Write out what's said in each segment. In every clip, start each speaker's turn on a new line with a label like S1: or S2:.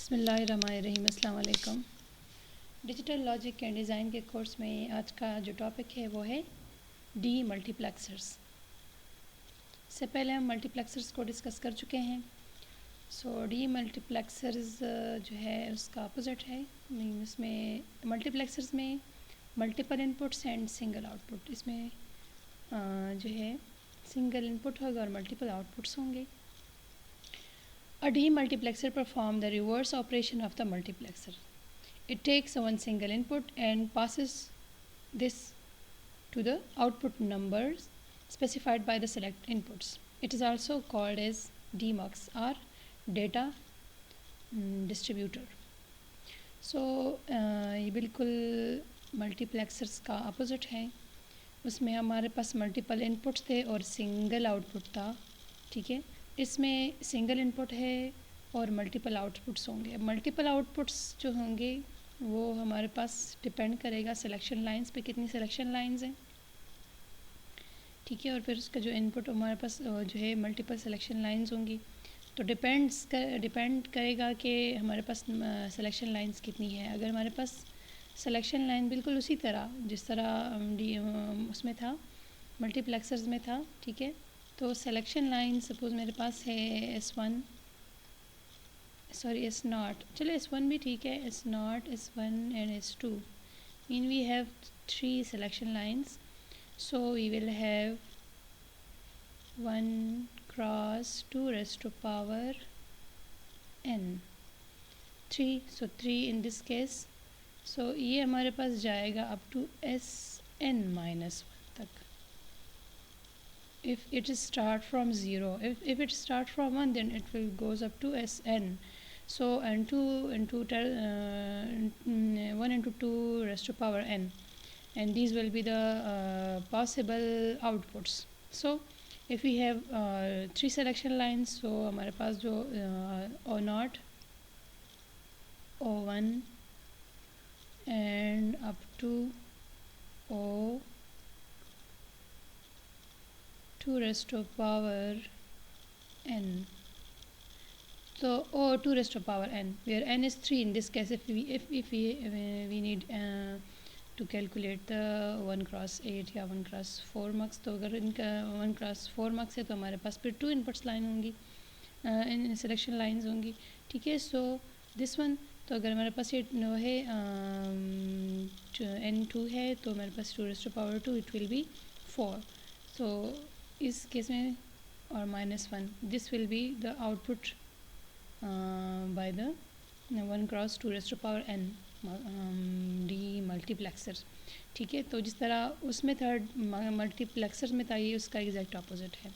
S1: बिस्मिल्लाहिर्रहमानिर्रहीम, अस्सलाम वालेकुम। डिजिटल लॉजिक एंड डिज़ाइन के कोर्स में आज का जो टॉपिक है वो है डी मल्टीप्लेक्सर्स। इससे पहले हम मल्टीप्लेक्सर्स को डिस्कस कर चुके हैं। डी मल्टीप्लेक्सर्स जो है उसका अपोजिट है। इसमें मल्टीप्लेक्सर्स में multiple inputs and single output, इसमें जो है सिंगल इनपुट होगा और मल्टीपल आउटपुट्स होंगे। A demultiplexer performs the reverse operation of the multiplexer. It takes one single input and passes this to the output numbers specified by the select inputs. It is also called as DMUX or data distributor. ये बिल्कुल multiplexers का opposite है। उसमें हमारे पास multiple inputs थे और single output था। ठीक है, इसमें सिंगल इनपुट है और मल्टीपल आउटपुट्स होंगे। अब मल्टीपल आउटपुट्स जो होंगे वो हमारे पास डिपेंड करेगा सिलेक्शन लाइंस पे, कितनी सिलेक्शन लाइंस हैं। ठीक है, और फिर उसका जो इनपुट हमारे पास जो है मल्टीपल सिलेक्शन लाइंस होंगी, तो डिपेंड करेगा कि हमारे पास सिलेक्शन लाइंस कितनी है। अगर हमारे पास सिलेक्शन लाइन बिल्कुल उसी तरह जिस तरह उसमें था, मल्टीप्लेक्सर्स में था, ठीक है, तो सिलेक्शन लाइन सपोज़ मेरे पास है S1, सॉरी S0, चलो S1 भी ठीक है, S0, S1 and S2 mean we have 3 selection lines. So we will have 1 cross 2 raised to power n 3, so 3 in this case. So ये हमारे पास जाएगा अप टू Sn-1 तक। If it is start from 0, if it start from 1, then it will goes up to Sn. So n2 into 1 into 2 raised to power n, and these will be the possible outputs. So if we have 3 selection lines, so हमारे पास जो O0, O1 and up to O2 raised to power n. So O2 raised to power n, where n is 3 in this case. If we need to calculate the 1 cross 8 या 1 cross 4 mux, तो अगर इनका 1 cross 4 mux है तो हमारे पास फिर 2 inputs line होंगी, in selection lines होंगी। ठीक है, सो दिस वन, तो अगर हमारे पास ये है n2 है तो हमारे पास 2 raised to power 2, it will be 4। तो इस केस में और -1, this will be the output by the 1 cross 2 raised to power n D multiplexer. ठीक है, तो जिस तरह उसमें थर्ड मल्टीप्लेक्सर में था, ये उसका एग्जैक्ट अपोजिट है।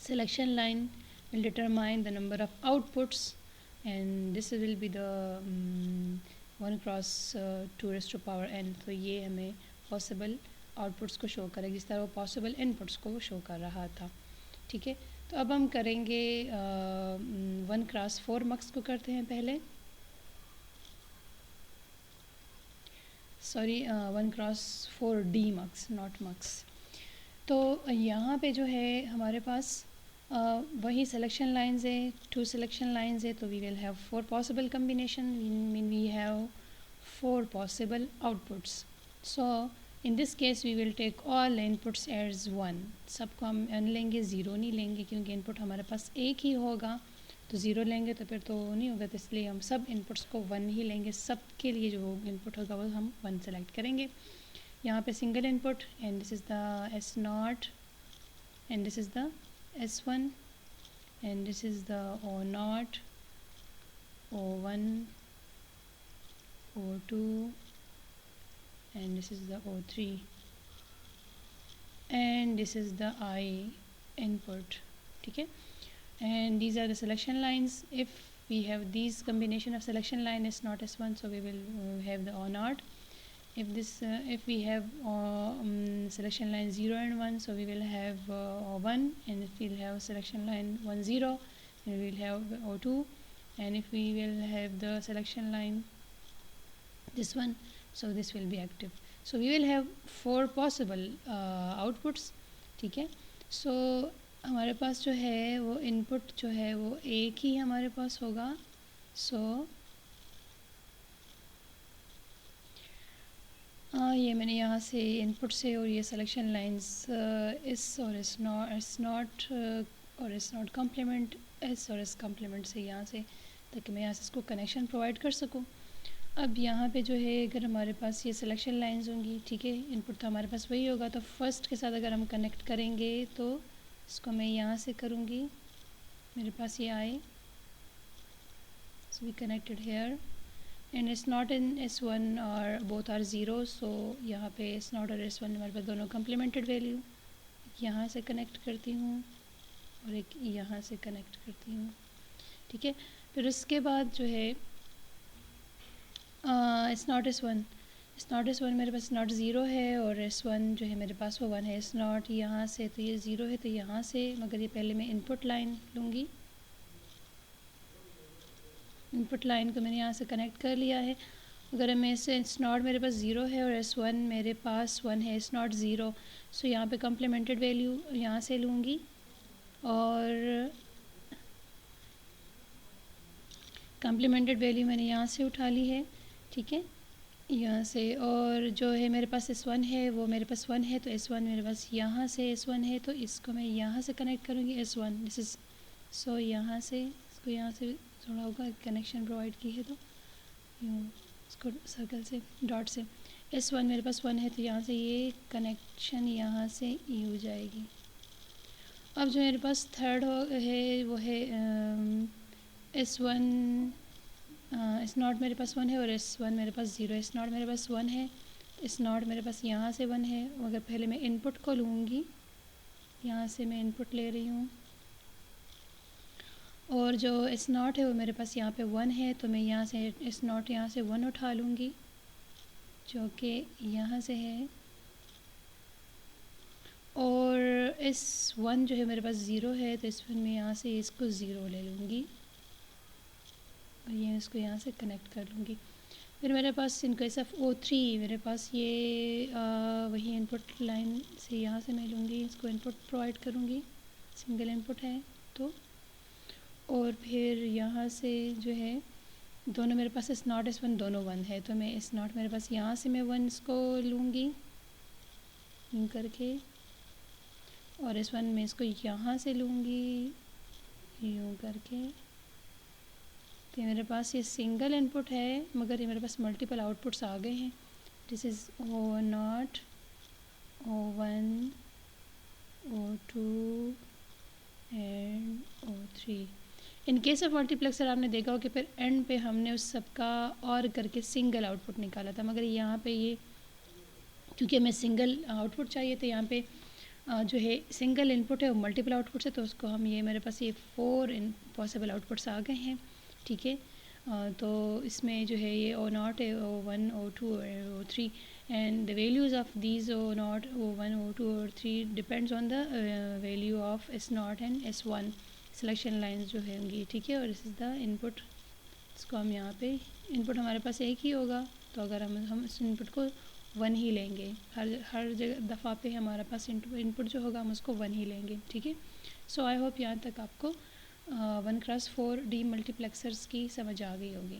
S1: Selection line will determine the number of outputs and this will be the 1 cross 2 raised to power n। तो ये हमें पॉसिबल आउटपुट्स को शो करेगा जिस तरह वो पॉसिबल इनपुट्स को शो कर रहा था। ठीक है, तो अब हम करेंगे 1 क्रॉस 4 मक्स को करते हैं पहले, सॉरी 1 क्रॉस 4 डी मक्स, नॉट मक्स। तो यहाँ पे जो है हमारे पास वही सिलेक्शन लाइंस है, 2 सिलेक्शन लाइंस है, तो we will have 4 possible combination, mean we have 4 possible outputs. So in this case we will take all inputs as 1। सबको हम n लेंगे, 0 नहीं लेंगे, क्योंकि इनपुट हमारे पास एक ही होगा, तो 0 लेंगे तो फिर तो नहीं होगा, तो इसलिए हम सब इनपुट्स को 1 ही लेंगे। सब के लिए जो इनपुट होगा वो हम 1 सेलेक्ट करेंगे। यहाँ पे single input, and this is the S0 and this is the S1 and this is the O0, O1, O2 and this is the O3 and this is the I input। ठीक है, and these are the selection lines. If we have these combination of selection line is not S1, so we will have the O0. If we have selection line 0 and 1, so we will have O1, and if we will have selection line 1 0, then we will have O2, and if we will have the selection line this one, so this will be active. So we will have 4 possible outputs। ठीक है, so हमारे पास जो है वो input जो है वो एक ही हमारे पास होगा, सो ये मैंने यहाँ से इनपुट से और ये सिलेक्शन लाइंस इस और इस नॉट और इस नॉट कम्प्लीमेंट एस और इस कम्प्लीमेंट से यहाँ से, ताकि मैं यहाँ से इसको कनेक्शन प्रोवाइड कर सकूँ। अब यहाँ पे जो है अगर हमारे पास ये सिलेक्शन लाइंस होंगी, ठीक है, इनपुट तो हमारे पास वही होगा, तो फर्स्ट के साथ अगर हम कनेक्ट करेंगे तो इसको मैं यहाँ से करूँगी, मेरे पास ये आए, so we connected here and it's not in S1 और बोथ आर ज़ीरो, सो यहाँ पे इट्स नॉट और S1 हमारे पास दोनों कम्प्लीमेंटेड वैल्यू। यहाँ से कनेक्ट करती हूँ और एक यहाँ से कनेक्ट करती हूँ, ठीक है। फिर उसके बाद जो है इट्स नॉट S1 मेरे पास नॉट ज़ीरो है और S1 जो है मेरे पास वो 1 है। इट्स नॉट यहाँ से तो ये ज़ीरो है, तो यहाँ से, मगर ये पहले मैं इनपुट लाइन लूँगी, इनपुट लाइन को मैंने यहाँ से कनेक्ट कर लिया है। अगर मैं इसे इट्स नॉट मेरे पास ज़ीरो है और S1 मेरे पास 1 है, इट्स नॉट ज़ीरो, सो यहाँ पे कम्प्लीमेंटेड वैल्यू यहाँ से लूँगी और कम्प्लीमेंटेड वैल्यू मैंने यहाँ से उठा ली है, ठीक है, यहाँ से। और जो है मेरे पास S1 है वो मेरे पास 1 है, तो S1 मेरे पास यहाँ से S1 है, तो इसको मैं यहाँ से कनेक्ट करूँगी S1 दिस इज़, सो यहाँ से इसको यहाँ से थोड़ा होगा, कनेक्शन प्रोवाइड की है तो यूँ इसको सर्कल से डॉट से S1 मेरे पास 1 है, तो यहाँ से ये कनेक्शन यहाँ से हो जाएगी। अब जो मेरे पास थर्ड है वो है S1 इस नॉट मेरे पास 1 है और S1 मेरे पास ज़ीरो है। इस नॉट मेरे पास 1 है, इस नॉट मेरे पास यहाँ से 1 है, मगर पहले मैं इनपुट को लूँगी, यहाँ से मैं इनपुट ले रही हूँ और जो इस नॉट है वो मेरे पास यहाँ पे 1 है, तो मैं यहाँ से इस नॉट यहाँ से 1 उठा लूँगी जो कि यहाँ से है और इस 1 जो है मेरे पास ज़ीरो है, तो इस 1 में यहाँ से इसको ज़ीरो ले लूँगी और ये इसको यहाँ से कनेक्ट कर लूँगी। फिर मेरे पास इन केस ऑफ O3 मेरे पास ये वही इनपुट लाइन से यहाँ से मैं लूँगी, इसको इनपुट प्रोवाइड करूँगी, सिंगल इनपुट है तो, और फिर यहाँ से जो है दोनों मेरे पास इस नॉट S1 दोनों 1 है, तो मैं इस नॉट मेरे पास यहाँ से मैं 1 इसको लूँगी यूँ करके और S1 में इसको यहाँ से लूँगी यूँ करके। तो मेरे पास ये सिंगल इनपुट है, मगर ये मेरे पास मल्टीपल आउटपुट्स आ गए हैं। This is O0, O1, O2 and O3। In case of multiplexer आपने देखा हो कि फिर एंड पे हमने उस सब का और करके सिंगल आउटपुट निकाला था, मगर यहाँ पे ये क्योंकि हमें सिंगल आउटपुट चाहिए, तो यहाँ पे जो है सिंगल इनपुट है वो मल्टीपल आउटपुट्स है, तो उसको हम ये मेरे पास ये 4 पॉसिबल आउटपुट्स आ गए हैं, ठीक है। तो इसमें जो है ये O0 है, O1, O2 और O3 and the values of these O0, O1, O2 और 3 depends on the value of S0 and S1 selection lines जो होंगी, ठीक है। और दिस इज़ द इनपुट, इसको हम यहाँ पे इनपुट हमारे पास एक ही होगा, तो अगर हम इस इनपुट को 1 ही लेंगे, हर जगह दफ़ा पे हमारे पास इनपुट जो होगा हम उसको 1 ही लेंगे, ठीक है। सो आई होप यहाँ तक आपको 1x4 डी मल्टीप्लेक्सर्स की समझ आ गई होगी।